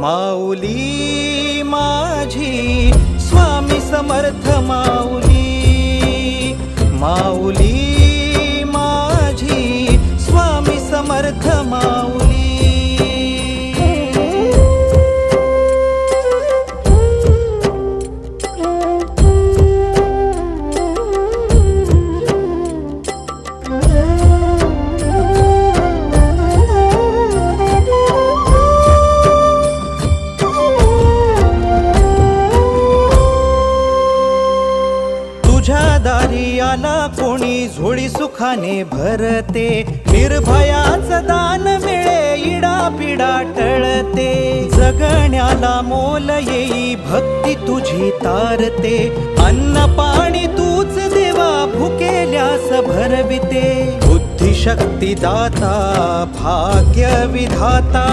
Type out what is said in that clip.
माऊली माझी स्वामी समर्थ माऊली, माऊली माझी स्वामी समर्थ माऊली। तुझ्या दारी आला कोणी झोळी सुखाने भरते, निर्भयाचं दान मिळे इडा पिडा टळते। जगण्याला मोल येई भक्ती तुझी तारते, अन्न पाणी तूच देवा भुकेल्यास भरविते। बुद्धिशक्ती दाता भाग्य विधाता